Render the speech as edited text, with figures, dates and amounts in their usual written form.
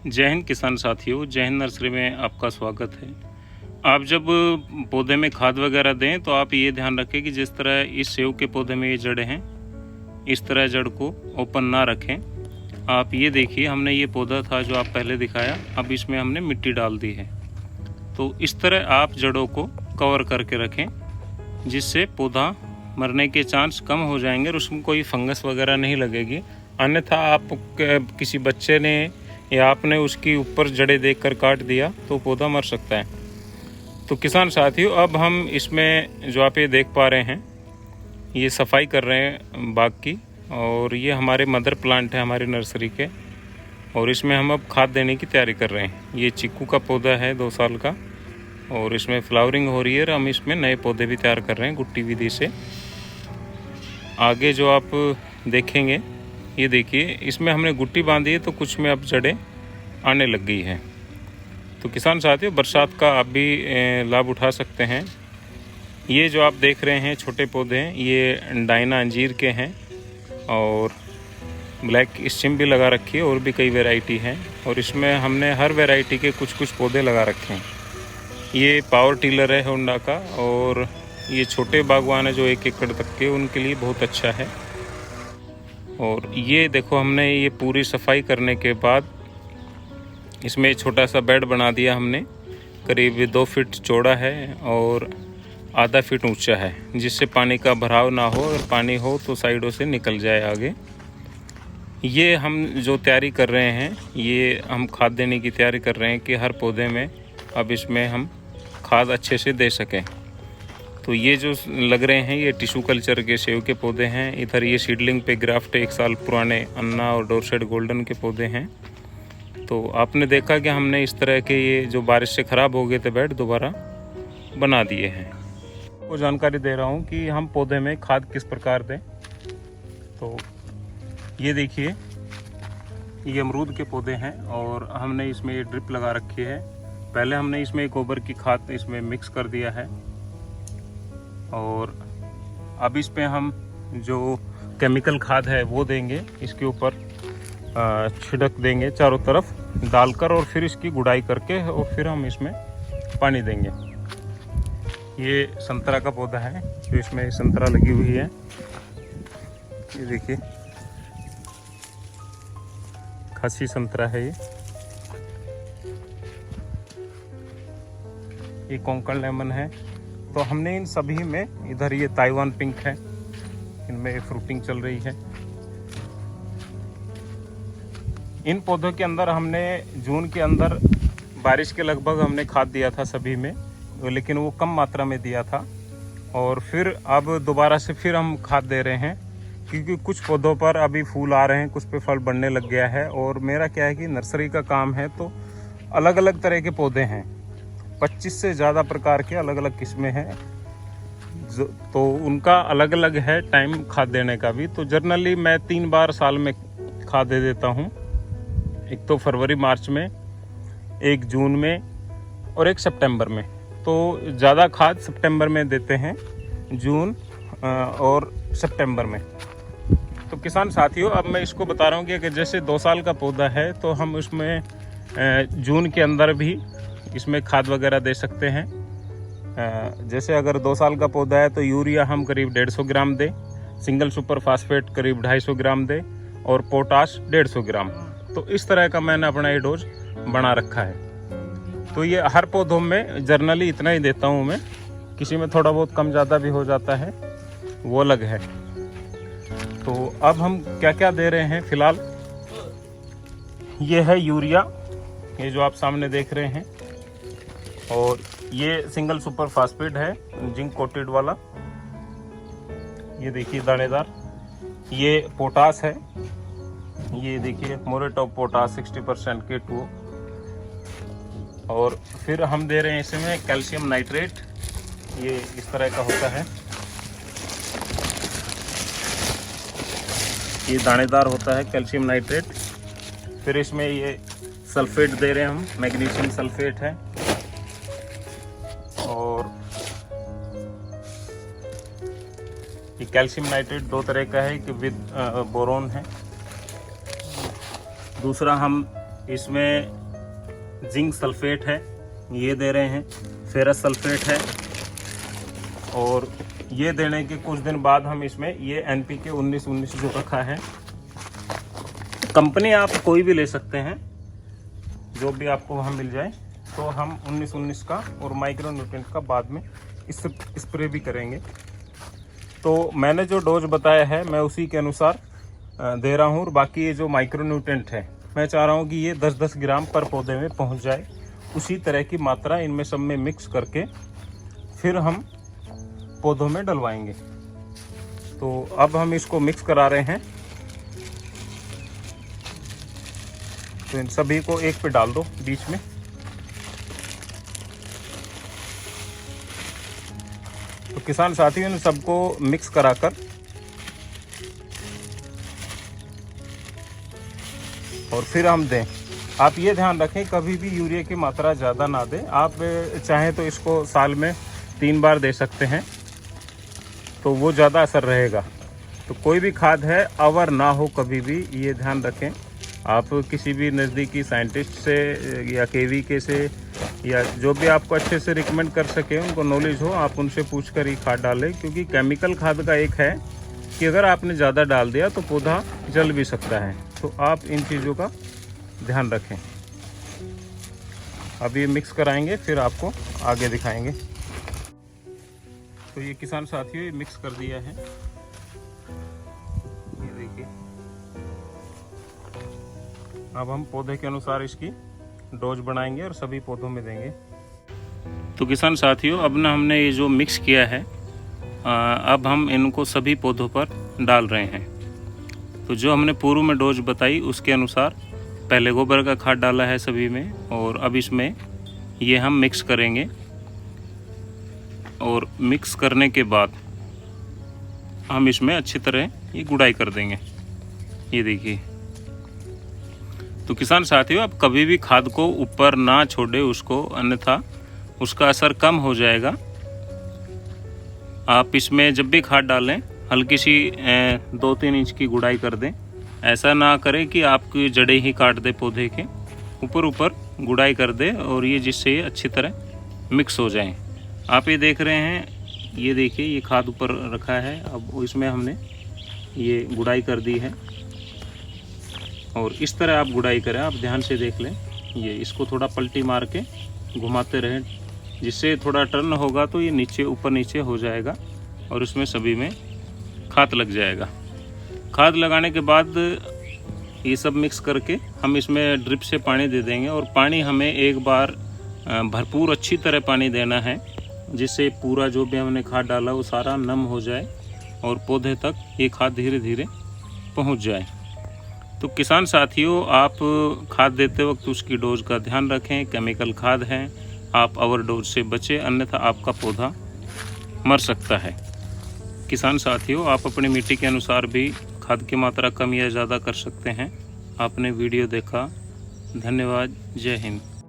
जय हिंद किसान साथियों, जय हिंद नर्सरी में आपका स्वागत है। आप जब पौधे में खाद वगैरह दें तो आप ये ध्यान रखें कि जिस तरह इस सेव के पौधे में ये जड़ें हैं, इस तरह जड़ को ओपन ना रखें। आप ये देखिए, हमने ये पौधा था जो आप पहले दिखाया, अब इसमें हमने मिट्टी डाल दी है। तो इस तरह आप जड़ों को कवर करके रखें, जिससे पौधा मरने के चांस कम हो जाएंगे और उसमें कोई फंगस वगैरह नहीं लगेगी। अन्यथा आप किसी बच्चे ने या आपने उसकी ऊपर जड़ें देखकर काट दिया तो पौधा मर सकता है। तो किसान साथियों, अब हम इसमें जो आप ये देख पा रहे हैं, ये सफाई कर रहे हैं बाग की, और ये हमारे मदर प्लांट है हमारी नर्सरी के, और इसमें हम अब खाद देने की तैयारी कर रहे हैं। ये चीकू का पौधा है 2 साल का, और इसमें फ्लावरिंग हो रही है और हम इसमें नए पौधे भी तैयार कर रहे हैं गुट्टी विधि से। आगे जो आप देखेंगे, ये देखिए, इसमें हमने गुट्टी बांधी है तो कुछ में अब जड़ें आने लग गई है। तो किसान साथियों, बरसात का आप भी लाभ उठा सकते हैं। ये जो आप देख रहे हैं छोटे पौधे हैं, ये डायना अंजीर के हैं, और ब्लैक स्टिम भी लगा रखी है, और भी कई वैरायटी हैं, और इसमें हमने हर वैरायटी के कुछ कुछ पौधे लगा रखे हैं। ये पावर टिलर है होंडा का, और ये छोटे बागवान है जो 1 एकड़ तक के, उनके लिए बहुत अच्छा है। और ये देखो, हमने ये पूरी सफाई करने के बाद इसमें एक छोटा सा बेड बना दिया हमने, करीब 2 फीट चौड़ा है और आधा फीट ऊंचा है, जिससे पानी का भराव ना हो, और पानी हो तो साइडों से निकल जाए आगे। ये हम जो तैयारी कर रहे हैं, ये हम खाद देने की तैयारी कर रहे हैं कि हर पौधे में अब इसमें हम खाद अच्छे से दे सकें। तो ये जो लग रहे हैं, ये टिश्यू कल्चर के सेव के पौधे हैं। इधर ये सीडलिंग पे ग्राफ्ट 1 साल पुराने अन्ना और डोरसेट गोल्डन के पौधे हैं। तो आपने देखा कि हमने इस तरह के ये जो बारिश से ख़राब हो गए थे बेड, दोबारा बना दिए हैं। वो जानकारी दे रहा हूँ कि हम पौधे में खाद किस प्रकार दें। तो ये देखिए, ये अमरूद के पौधे हैं, और हमने इसमें ये ड्रिप लगा रखी है। पहले हमने इसमें गोबर की खाद इसमें मिक्स कर दिया है, और अब इस पे हम जो केमिकल खाद है वो देंगे, इसके ऊपर छिड़क देंगे चारों तरफ डालकर, और फिर इसकी गुड़ाई करके, और फिर हम इसमें पानी देंगे। ये संतरा का पौधा है, जो इसमें संतरा लगी हुई है, ये देखिए, खासी संतरा है ये कोंकण लेमन है। तो हमने इन सभी में, इधर ये ताइवान पिंक है, इनमें फ्रूटिंग चल रही है। इन पौधों के अंदर हमने जून के अंदर बारिश के लगभग हमने खाद दिया था सभी में, लेकिन वो कम मात्रा में दिया था, और फिर अब दोबारा से फिर हम खाद दे रहे हैं, क्योंकि कुछ पौधों पर अभी फूल आ रहे हैं, कुछ पे फल बनने लग गया है। और मेरा क्या है कि नर्सरी का काम है, तो अलग अलग तरह के पौधे हैं, 25 से ज़्यादा प्रकार के अलग अलग किस्में हैं, तो उनका अलग अलग है टाइम खाद देने का भी। तो जनरली मैं 3 बार साल में खाद दे देता हूँ, एक तो फरवरी मार्च में, एक जून में, और एक सितंबर में। तो ज़्यादा खाद सितंबर में देते हैं, जून और सितंबर में। तो किसान साथियों, अब मैं इसको बता रहा हूँ कि जैसे 2 साल का पौधा है, तो हम उसमें जून के अंदर भी इसमें खाद वगैरह दे सकते हैं। जैसे अगर 2 साल का पौधा है तो यूरिया हम करीब 150 ग्राम दें, सिंगल सुपर फास्फेट करीब 250 ग्राम दें, और पोटाश 150 ग्राम। तो इस तरह का मैंने अपना ये डोज बना रखा है। तो ये हर पौधों में जनरली इतना ही देता हूँ मैं, किसी में थोड़ा बहुत कम ज़्यादा भी हो जाता है, वो अलग है। तो अब हम क्या क्या दे रहे हैं फिलहाल, ये है यूरिया, ये जो आप सामने देख रहे हैं, और ये सिंगल सुपर फास्फेट है, जिंक कोटेड वाला, ये देखिए दानेदार। ये पोटास है, ये देखिए मोरेट ऑफ पोटास 60% K2O। और फिर हम दे रहे हैं इसमें कैल्शियम नाइट्रेट, ये इस तरह का होता है, ये दानेदार होता है कैल्शियम नाइट्रेट। फिर इसमें ये सल्फेट दे रहे हैं हम, मैग्नीशियम सल्फेट है, और ये कैल्शियम नाइट्रेट 2 तरह का है, कि विद बोरोन है। दूसरा हम इसमें जिंक सल्फेट है, ये दे रहे हैं, फेरस सल्फेट है, और ये देने के कुछ दिन बाद हम इसमें ये NPK 19-19 जो रखा है, कंपनी आप कोई भी ले सकते हैं, जो भी आपको वहाँ मिल जाए, तो हम 19-19 का और माइक्रो न्यूट्रिएंट का बाद में इस स्प्रे भी करेंगे। तो मैंने जो डोज बताया है मैं उसी के अनुसार दे रहा हूँ, और बाकी ये जो माइक्रो न्यूट्रिएंट है मैं चाह रहा हूँ कि ये 10-10 ग्राम पर पौधे में पहुँच जाए। उसी तरह की मात्रा इनमें सब में मिक्स करके फिर हम पौधों में डलवाएंगे। तो अब हम इसको मिक्स करा रहे हैं, तो इन सभी को एक पे डाल दो बीच में। तो किसान साथियों ने सबको मिक्स कराकर और फिर हम दें। आप ये ध्यान रखें कभी भी यूरिया की मात्रा ज़्यादा ना दें। आप चाहें तो इसको साल में 3 बार दे सकते हैं, तो वो ज़्यादा असर रहेगा। तो कोई भी खाद है अवर ना हो कभी भी, ये ध्यान रखें। आप किसी भी नज़दीकी साइंटिस्ट से या KVK से या जो भी आपको अच्छे से रिकमेंड कर सके, उनको नॉलेज हो, आप उनसे पूछकर ही खाद डालें। क्योंकि केमिकल खाद का एक है कि अगर आपने ज़्यादा डाल दिया तो पौधा जल भी सकता है। तो आप इन चीज़ों का ध्यान रखें। अब ये मिक्स कराएंगे, फिर आपको आगे दिखाएंगे। तो ये किसान साथियों, ये मिक्स कर दिया है, ये देखिए। अब हम पौधे के अनुसार इसकी डोज बनाएंगे और सभी पौधों में देंगे। तो किसान साथियों, अब ना हमने ये जो मिक्स किया है, अब हम इनको सभी पौधों पर डाल रहे हैं। तो जो हमने पूर्व में डोज बताई उसके अनुसार पहले गोबर का खाद डाला है सभी में, और अब इसमें ये हम मिक्स करेंगे। और मिक्स करने के बाद हम इसमें अच्छी तरह ये गुड़ाई कर देंगे, ये देखिए। तो किसान साथियों, आप कभी भी खाद को ऊपर ना छोड़े उसको, अन्यथा उसका असर कम हो जाएगा। आप इसमें जब भी खाद डालें हल्की सी 2-3 इंच की गुड़ाई कर दें। ऐसा ना करें कि आपकी जड़ें ही काट दे पौधे के, ऊपर गुड़ाई कर दे, और ये जिससे ये अच्छी तरह मिक्स हो जाएं। आप ये देख रहे हैं, ये देखिए, ये खाद ऊपर रखा है। अब इसमें हमने ये गुड़ाई कर दी है, और इस तरह आप गुड़ाई करें। आप ध्यान से देख लें, ये इसको थोड़ा पलटी मार के घुमाते रहें, जिससे थोड़ा टर्न होगा तो ये नीचे ऊपर नीचे हो जाएगा और उसमें सभी में खाद लग जाएगा। खाद लगाने के बाद ये सब मिक्स करके हम इसमें ड्रिप से पानी दे देंगे, और पानी हमें एक बार भरपूर अच्छी तरह पानी देना है, जिससे पूरा जो भी हमने खाद डाला वो सारा नम हो जाए और पौधे तक ये खाद धीरे धीरे पहुंच जाए। तो किसान साथियों, आप खाद देते वक्त उसकी डोज का ध्यान रखें। केमिकल खाद है, आप ओवरडोज से बचें, अन्यथा आपका पौधा मर सकता है। किसान साथियों, आप अपनी मिट्टी के अनुसार भी खाद की मात्रा कम या ज़्यादा कर सकते हैं। आपने वीडियो देखा, धन्यवाद। जय हिंद।